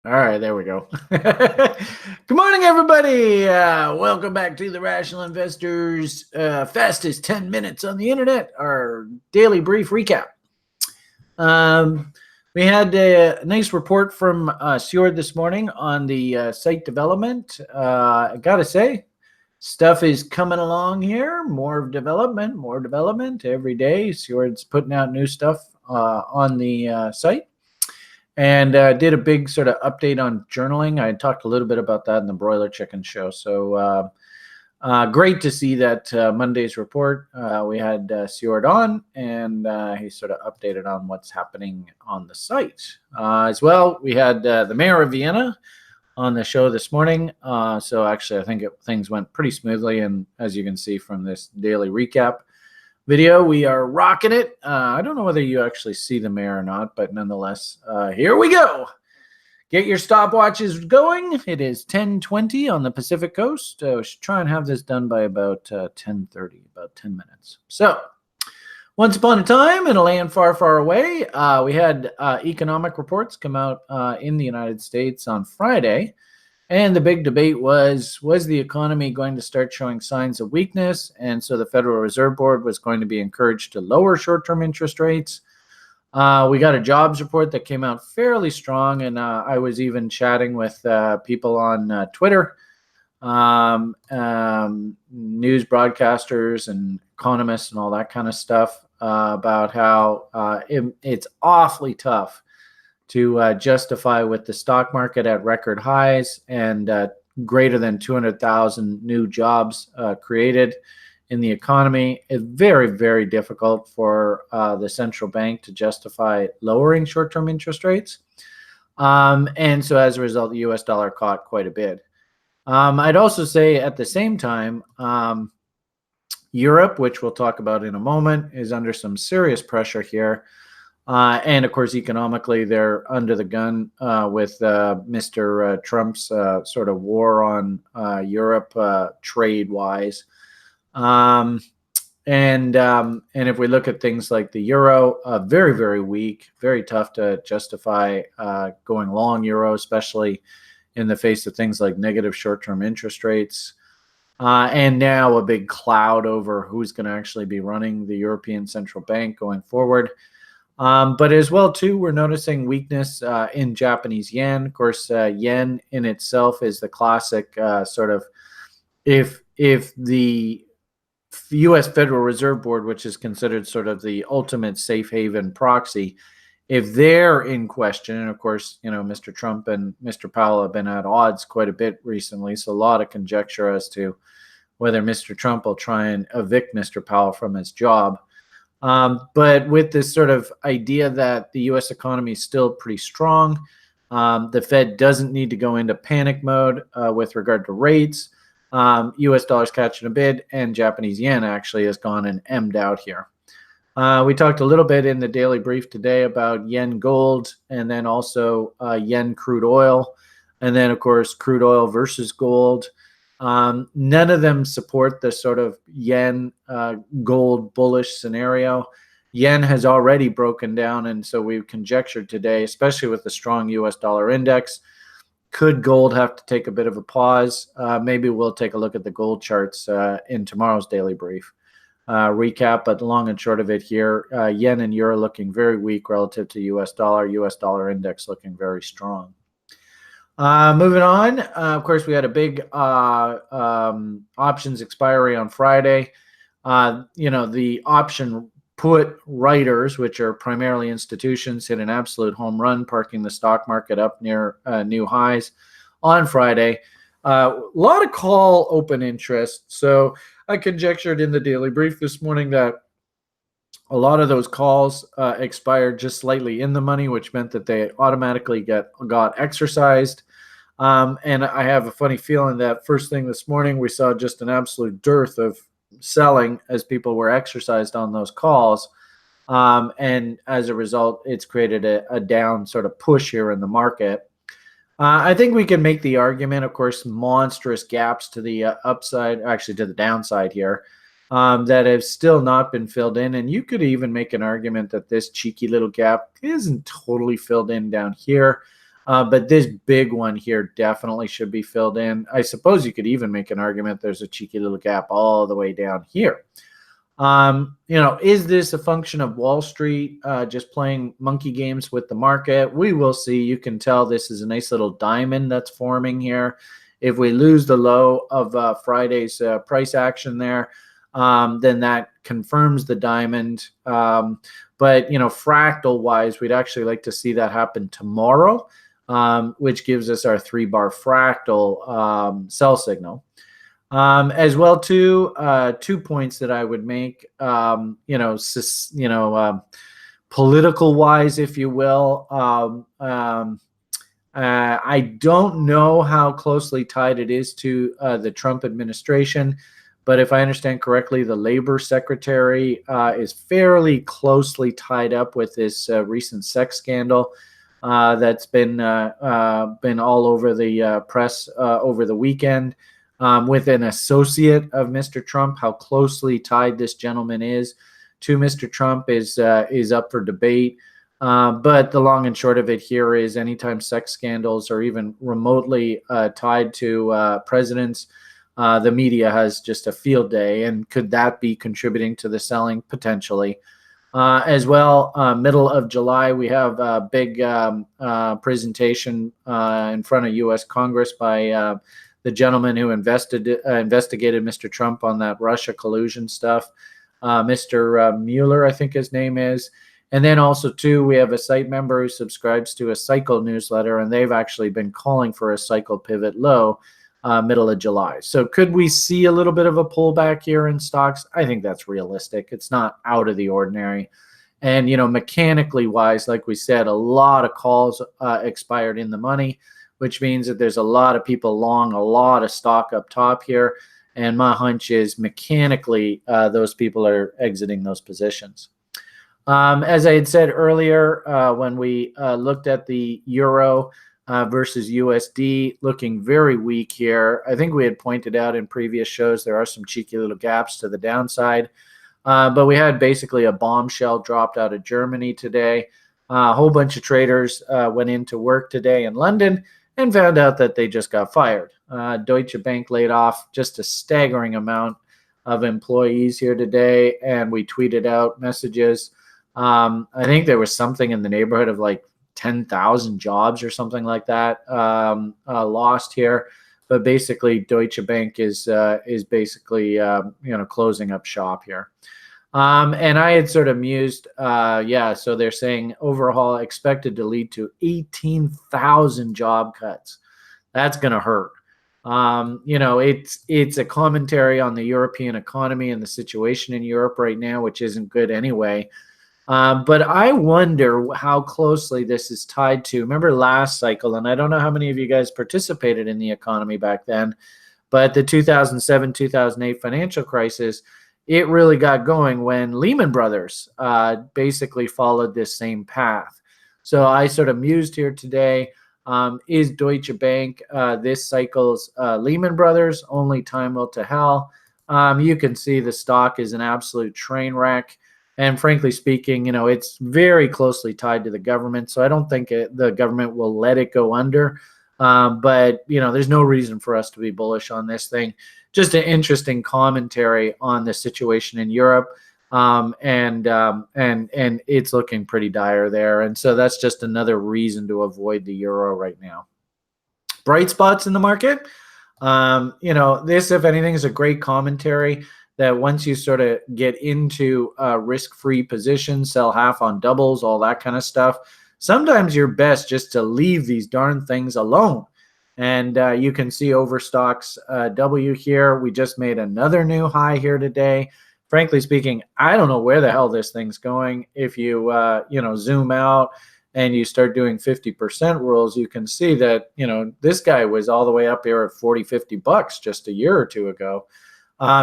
All right, there we go. Good morning, everybody. Welcome back to the Rational Investors fastest 10 minutes on the internet, our daily brief recap. We had a nice report from Seward this morning on the site development. I got to say, stuff is coming along here. More development every day. Seward's putting out new stuff on the site. And did a big sort of update on journaling. I talked a little bit about that in the Broiler Chicken show. So great to see that Monday's report. We had Seward on, and he sort of updated on what's happening on the site. As well, we had the mayor of Vienna on the show this morning. So actually, I think things went pretty smoothly. And as you can see from this daily recap video, we are rocking it. I don't know whether you actually see the mayor or not, but nonetheless, here we go. Get your stopwatches going. It is 10:20 on the Pacific Coast. We should try and have this done by about 10:30, about 10 minutes. So, once upon a time in a land far, far away, we had economic reports come out in the United States on Friday. And the big debate was the economy going to start showing signs of weakness? And so the Federal Reserve Board was going to be encouraged to lower short-term interest rates. We got a jobs report that came out fairly strong. And I was even chatting with people on Twitter, news broadcasters and economists and all that kind of stuff about how it's awfully tough to justify with the stock market at record highs and greater than 200,000 new jobs created in the economy. It's very, very difficult for the central bank to justify lowering short-term interest rates. And so as a result, the US dollar caught quite a bit. I'd also say at the same time, Europe, which we'll talk about in a moment, is under some serious pressure here. And of course, economically, they're under the gun with Mr. Trump's sort of war on Europe trade-wise. And if we look at things like the euro, very, very weak, very tough to justify going long euro, especially in the face of things like negative short-term interest rates. And now a big cloud over who's going to actually be running the European Central Bank going forward. But as well, too, we're noticing weakness in Japanese yen. Of course, yen in itself is the classic sort of if the U.S. Federal Reserve Board, which is considered sort of the ultimate safe haven proxy, if they're in question, and of course, you know, Mr. Trump and Mr. Powell have been at odds quite a bit recently, so a lot of conjecture as to whether Mr. Trump will try and evict Mr. Powell from his job. But with this sort of idea that the U.S. economy is still pretty strong, the Fed doesn't need to go into panic mode with regard to rates. U.S. dollars catching a bid, and Japanese yen actually has gone and emmed out here. We talked a little bit in the daily brief today about yen gold, and then also yen crude oil, and then, of course, crude oil versus gold. None of them support the sort of yen gold bullish scenario. Yen has already broken down, and so we've conjectured today, especially with the strong US dollar index, could gold have to take a bit of a pause? Maybe we'll take a look at the gold charts in tomorrow's daily brief recap, but the long and short of it here, yen and euro looking very weak relative to US dollar index looking very strong. Moving on, of course, we had a big options expiry on Friday. The option put writers, which are primarily institutions, hit an absolute home run, parking the stock market up near new highs on Friday. A lot of call open interest. So I conjectured in the daily brief this morning that a lot of those calls expired just slightly in the money, which meant that they automatically got exercised. And I have a funny feeling that first thing this morning, we saw just an absolute dearth of selling as people were exercised on those calls. And as a result, it's created a down sort of push here in the market. I think we can make the argument, of course, monstrous gaps to the upside, actually to the downside here, that have still not been filled in. And you could even make an argument that this cheeky little gap isn't totally filled in down here. But this big one here definitely should be filled in. I suppose you could even make an argument there's a cheeky little gap all the way down here. Is this a function of Wall Street just playing monkey games with the market? We will see. You can tell this is a nice little diamond that's forming here. If we lose the low of Friday's price action there, then that confirms the diamond. But fractal wise, we'd actually like to see that happen tomorrow, which gives us our 3-bar fractal sell signal. As well, too, 2 points that I would make, political wise, if you will. I don't know how closely tied it is to the Trump administration, but if I understand correctly, the labor secretary is fairly closely tied up with this recent sex scandal that's been all over the press over the weekend. With an associate of Mr. Trump, how closely tied this gentleman is to Mr. Trump is up for debate. But the long and short of it here is anytime sex scandals are even remotely tied to presidents, the media has just a field day. And could that be contributing to the selling? Potentially. As well, middle of July, we have a big presentation in front of U.S. Congress by the gentleman who investigated Mr. Trump on that Russia collusion stuff, Mr. Mueller, I think his name is. And then also, too, we have a site member who subscribes to a cycle newsletter, and they've actually been calling for a cycle pivot low middle of July. So could we see a little bit of a pullback here in stocks? I think that's realistic. It's not out of the ordinary. And, mechanically wise, like we said, a lot of calls expired in the money, which means that there's a lot of people long a lot of stock up top here. And my hunch is mechanically those people are exiting those positions. As I had said earlier, when we looked at the euro versus USD, looking very weak here. I think we had pointed out in previous shows there are some cheeky little gaps to the downside. But we had basically a bombshell dropped out of Germany today. A whole bunch of traders went into work today in London and found out that they just got fired. Deutsche Bank laid off just a staggering amount of employees here today, and we tweeted out messages. I think there was something in the neighborhood of like 10,000 jobs or something like that lost here. But basically, Deutsche Bank is basically closing up shop here. And I had sort of mused, so they're saying overhaul expected to lead to 18,000 job cuts. That's going to hurt. It's a commentary on the European economy and the situation in Europe right now, which isn't good anyway. But I wonder how closely this is tied to, remember last cycle, and I don't know how many of you guys participated in the economy back then, but the 2007-2008 financial crisis, it really got going when Lehman Brothers basically followed this same path. So I sort of mused here today, is Deutsche Bank this cycle's Lehman Brothers? Only time will tell. You can see the stock is an absolute train wreck. And frankly speaking, it's very closely tied to the government. So I don't think the government will let it go under. But there's no reason for us to be bullish on this thing. Just an interesting commentary on the situation in Europe. And it's looking pretty dire there. And so that's just another reason to avoid the euro right now. Bright spots in the market. This, if anything, is a great commentary that once you sort of get into risk-free positions, sell half on doubles, all that kind of stuff, sometimes you're best just to leave these darn things alone. And you can see Overstock's W here. We just made another new high here today. Frankly speaking, I don't know where the hell this thing's going. If you, zoom out and you start doing 50% rules, you can see that, this guy was all the way up here at 40, 50 bucks just a year or two ago.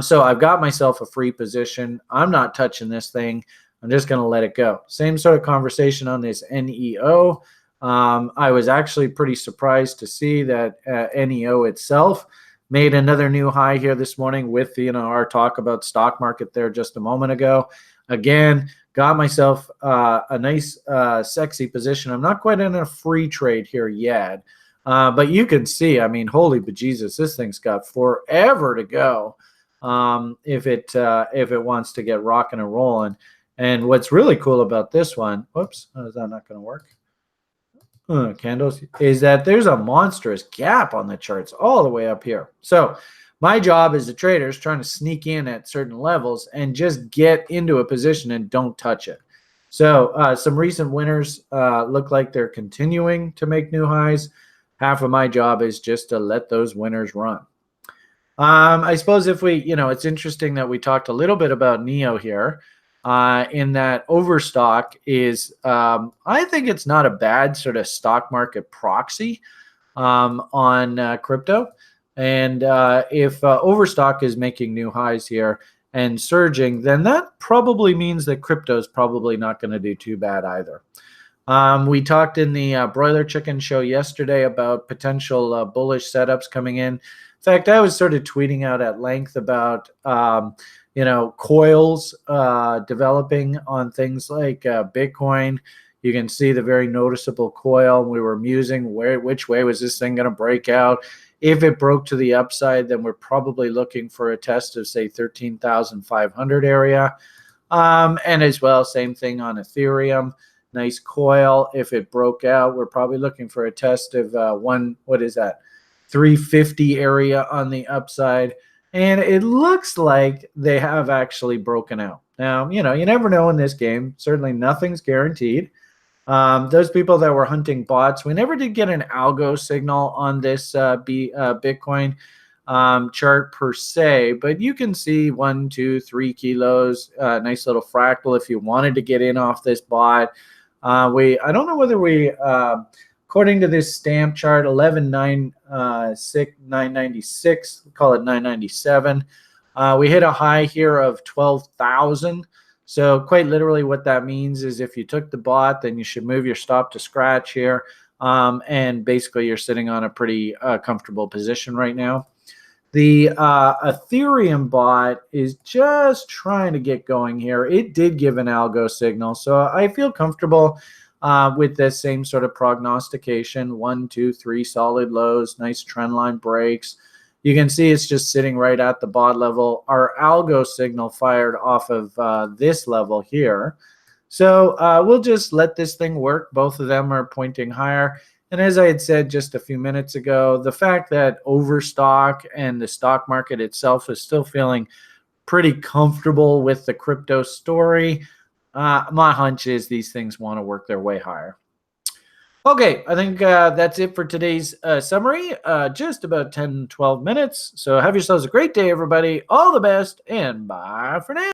So I've got myself a free position. I'm not touching this thing. I'm just going to let it go. Same sort of conversation on this NEO. I was actually pretty surprised to see that NEO itself made another new high here this morning with our talk about stock market there just a moment ago. Again, got myself a nice, sexy position. I'm not quite in a free trade here yet, but you can see, I mean, holy bejesus, this thing's got forever to go if it wants to get rocking and rolling. And what's really cool about this one, whoops, is that not going to work? Candles, is that there's a monstrous gap on the charts all the way up here. So my job as a trader is trying to sneak in at certain levels and just get into a position and don't touch it. So some recent winners look like they're continuing to make new highs. Half of my job is just to let those winners run. I suppose if we, it's interesting that we talked a little bit about NEO here. In that Overstock is, I think it's not a bad sort of stock market proxy on crypto. And if Overstock is making new highs here and surging, then that probably means that crypto is probably not going to do too bad either. We talked in the Broiler Chicken show yesterday about potential bullish setups coming in. In fact, I was sort of tweeting out at length about coils developing on things like Bitcoin. You can see the very noticeable coil. We were musing which way was this thing going to break out. If it broke to the upside, then we're probably looking for a test of, say, 13,500 area. And as well, same thing on Ethereum. Nice coil. If it broke out, we're probably looking for a test of 350 area on the upside. And it looks like they have actually broken out. Now, you never know in this game. Certainly nothing's guaranteed. Those people that were hunting bots, we never did get an algo signal on this Bitcoin chart per se, but you can see 1, 2, 3 kilos, nice little fractal if you wanted to get in off this bot. I don't know whether we, according to this stamp chart, 11,996, call it 997. We hit a high here of 12,000. So quite literally what that means is if you took the bot, then you should move your stop to scratch here. And basically you're sitting on a pretty comfortable position right now. The Ethereum bot is just trying to get going here. It did give an algo signal. So I feel comfortable with this same sort of prognostication. 1, 2, 3 solid lows, nice trend line breaks. You can see it's just sitting right at the bot level. Our algo signal fired off of this level here. So we'll just let this thing work. Both of them are pointing higher. And as I had said just a few minutes ago, the fact that Overstock and the stock market itself is still feeling pretty comfortable with the crypto story, my hunch is these things want to work their way higher. Okay, I think that's it for today's summary. Just about 10, 12 minutes. So have yourselves a great day, everybody. All the best, and bye for now.